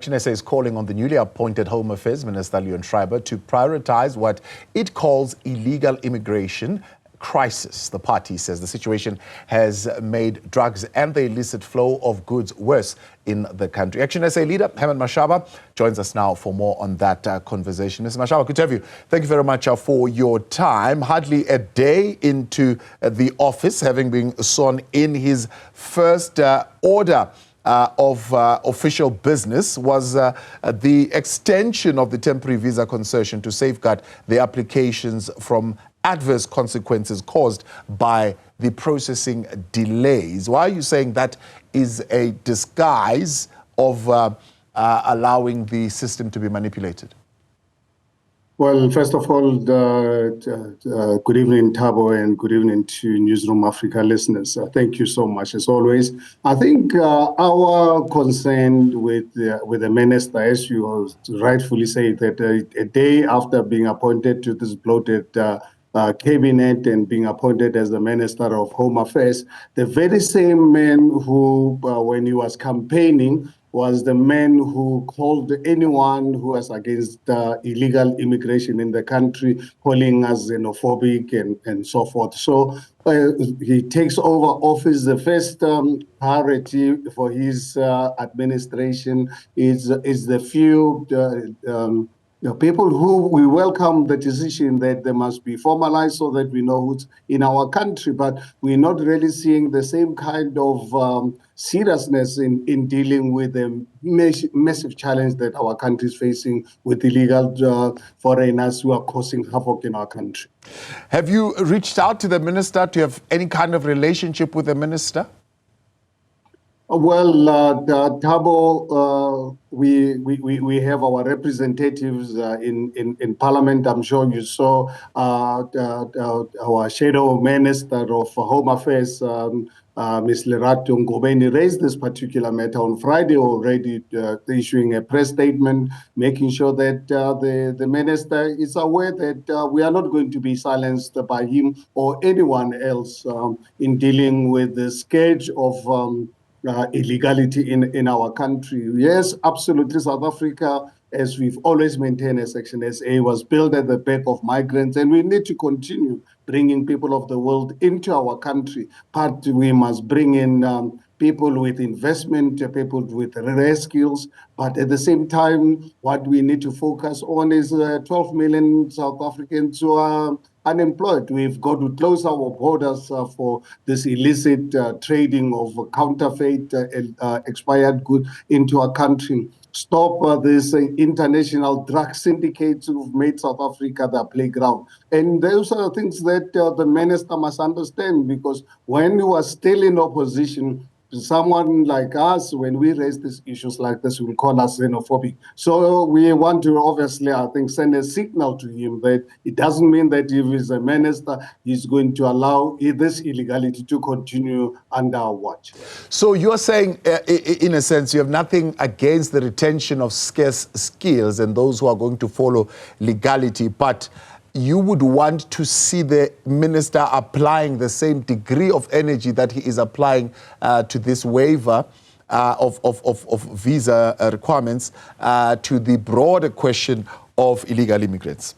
ActionSA is calling on the newly appointed Home Affairs Minister Schreiber to prioritize what it calls illegal immigration crisis. The party says the situation has made drugs and the illicit flow of goods worse in the country. ActionSA leader Herman Mashaba joins us now for more on that conversation. Mr. Mashaba, good to have you. Thank you very much for your time. Hardly a day into the office, having been sworn in, his first order of official business was the extension of the temporary visa concession to safeguard the applications from adverse consequences caused by the processing delays. Why are you saying that is a disguise of allowing the system to be manipulated? Well, first of all, good evening, Thabo, and good evening to Newzroom Afrika listeners. Thank you so much, as always. I think our concern with the minister, as you rightfully say, that a day after being appointed to this bloated cabinet and being appointed as the Minister of Home Affairs, the very same man who, when he was campaigning, was the man who called anyone who was against illegal immigration in the country, calling us xenophobic and so forth. So he takes over office. The first priority for his administration is the few people who we welcome the decision that they must be formalized so that we know who's in our country, but we're not really seeing the same kind of seriousness in dealing with the massive challenge that our country is facing with illegal foreigners who are causing havoc in our country. Have you reached out to the minister? Do you have any kind of relationship with the minister? Well, Thabo, we have our representatives in Parliament. I'm sure you saw our shadow minister of Home Affairs, Ms. Lerato Ngobeni, raised this particular matter on Friday already, issuing a press statement, making sure that the minister is aware that we are not going to be silenced by him or anyone else in dealing with the scourge of illegality in our country. Yes, absolutely. South Africa, as we've always maintained as ActionSA, was built at the back of migrants, and we need to continue bringing people of the world into our country. But we must bring in people with investment, people with rare skills. But at the same time, what we need to focus on is 12 million South Africans who are unemployed. We've got to close our borders for this illicit trading of counterfeit expired goods into our country. Stop this international drug syndicates who've made South Africa their playground. And those are things that the minister must understand, because when he was still in opposition, someone like us, when we raise these issues like this, will call us xenophobic. So we want to obviously, I think, send a signal to him that it doesn't mean that if he's a minister, he's going to allow this illegality to continue under our watch. So you're saying, in a sense, you have nothing against the retention of scarce skills and those who are going to follow legality, but you would want to see the minister applying the same degree of energy that he is applying to this waiver of visa requirements to the broader question of illegal immigrants.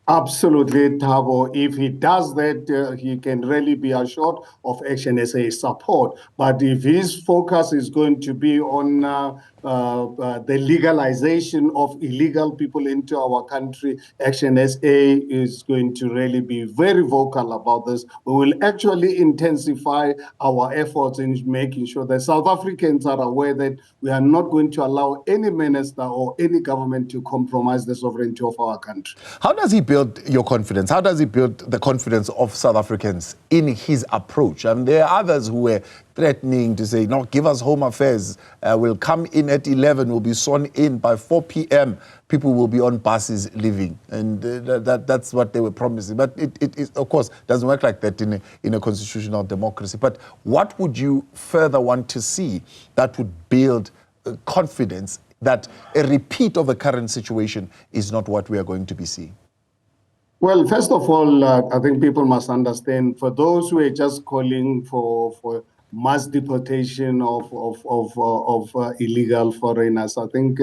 Absolutely, Thabo. If he does that, he can really be assured of ActionSA support. But if his focus is going to be on the legalization of illegal people into our country, ActionSA is going to really be very vocal about this. We will actually intensify our efforts in making sure that South Africans are aware that we are not going to allow any minister or any government to compromise the sovereignty of our country. How does he build your confidence? How does he build the confidence of South Africans in his approach? I mean, there are others who were threatening to say, no, give us Home Affairs. We'll come in at 11, we'll be sworn in by 4 p.m. People will be on buses leaving. And that's what they were promising. But it of course, doesn't work like that in a constitutional democracy. But what would you further want to see that would build confidence that a repeat of the current situation is not what we are going to be seeing? Well, first of all, I think people must understand, for those who are just calling for mass deportation of illegal foreigners. I think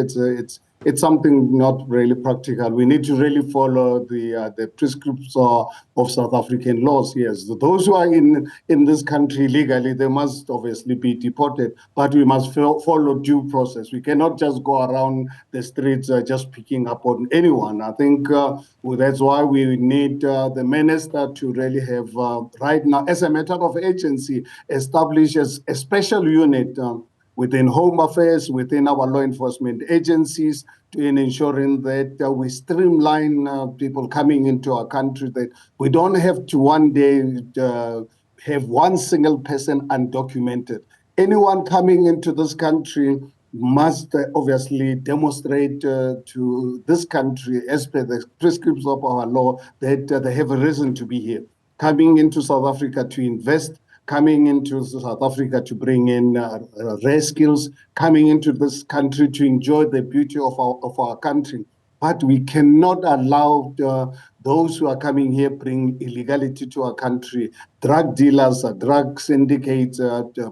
it's something not really practical. We need to really follow the prescriptions of South African laws. Yes, those who are in this country legally, they must obviously be deported, but we must follow due process. We cannot just go around the streets just picking up on anyone. I think that's why we need the minister to really have right now, as a matter of agency, establish a special unit within Home Affairs, within our law enforcement agencies, in ensuring that we streamline people coming into our country, that we don't have to one day have one single person undocumented. Anyone coming into this country must obviously demonstrate to this country, as per the prescriptions of our law, that they have a reason to be here. Coming into South Africa to invest, coming into South Africa to bring in rare skills, coming into this country to enjoy the beauty of our country. But we cannot allow those who are coming here bring illegality to our country. Drug dealers, drug syndicates,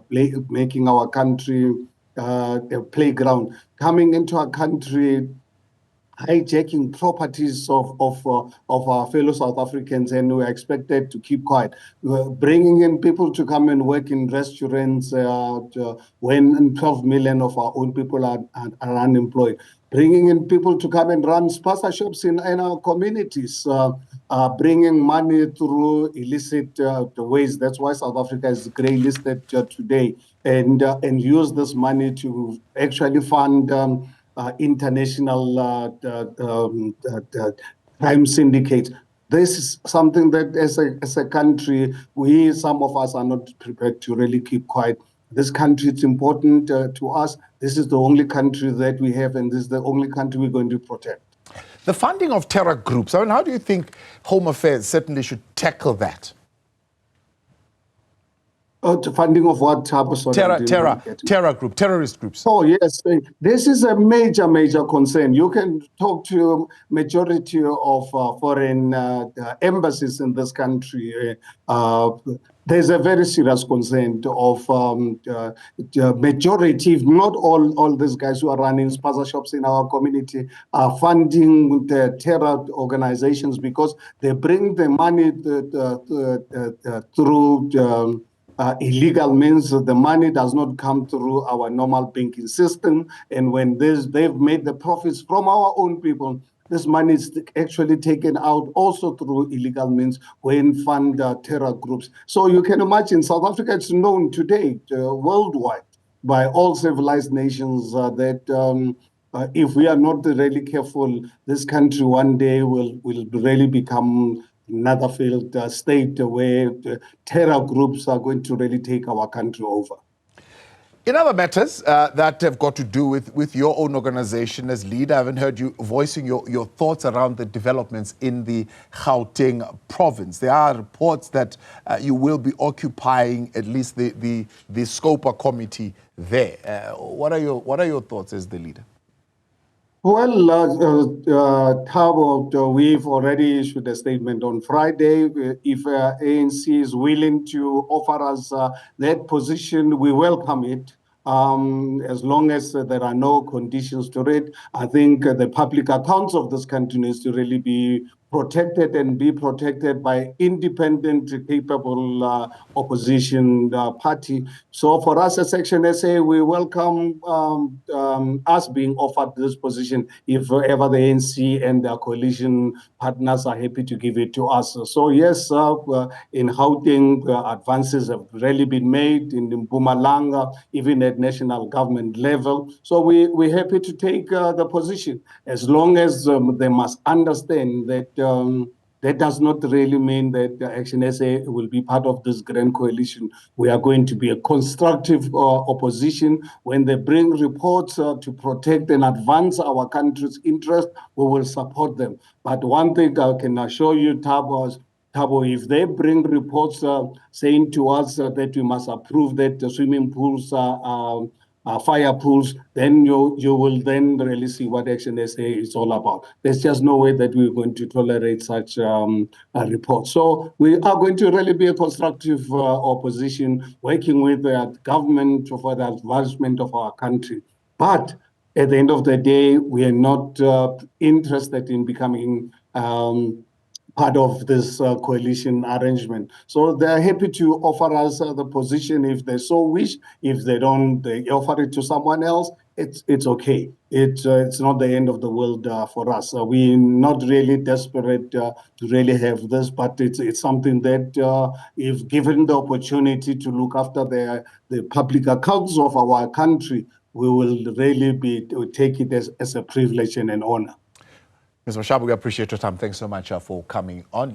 making our country a playground. Coming into our country, hijacking properties of our fellow South Africans, and we're expected to keep quiet. We're bringing in people to come and work in restaurants when 12 million of our own people are unemployed. Bringing in people to come and run sponsorships in our communities, bringing money through illicit ways. That's why South Africa is grey listed today, and use this money to actually fund international crime syndicates. This is something that as a country, some of us are not prepared to really keep quiet. This country, it's important to us. This is the only country that we have, and this is the only country we're going to protect. The funding of terror groups, I mean, how do you think Home Affairs certainly should tackle that? The funding of what type of terrorist groups? Oh, yes. This is a major, major concern. You can talk to majority of foreign embassies in this country. There's a very serious concern of majority, if not all these guys who are running spaza shops in our community are funding the terror organizations, because they bring the money through illegal means. The money does not come through our normal banking system, and when they've made the profits from our own people, this money is actually taken out also through illegal means when fund terror groups. So you can imagine South Africa is known today worldwide by all civilized nations that if we are not really careful, this country one day will really become another failed state where terror groups are going to really take our country over. In other matters that have got to do with your own organization as leader, I haven't heard you voicing your thoughts around the developments in the Gauteng province. There are reports that you will be occupying at least the Scopa committee there. What are your thoughts as the leader? Well, Thabo, we've already issued a statement on Friday. If ANC is willing to offer us that position, we welcome it. As long as there are no conditions to it, I think the public accounts of this country needs to really be protected and be protected by independent, capable opposition party. So for us as ActionSA, we welcome us being offered this position if ever the ANC and their coalition partners are happy to give it to us. So yes, in Gauteng, advances have really been made in Mpumalanga, even at national government level. So we're happy to take the position, as long as they must understand that that does not really mean that ActionSA will be part of this grand coalition. We are going to be a constructive opposition. When they bring reports to protect and advance our country's interest, we will support them. But one thing I can assure you, Thabo, if they bring reports saying to us that we must approve that the swimming pools fireproofs, then you will then really see what ActionSA is all about. There's just no way that we're going to tolerate such a report. So we are going to really be a constructive opposition, working with the government for the advancement of our country. But at the end of the day, we are not interested in becoming part of this coalition arrangement. So they're happy to offer us the position if they so wish. If they don't, they offer it to someone else. It's okay. It's not the end of the world for us. We're not really desperate to really have this, but it's something that if given the opportunity to look after the public accounts of our country, we will really take it as a privilege and an honor. Ms. Mashaba, we appreciate your time. Thanks so much for coming on.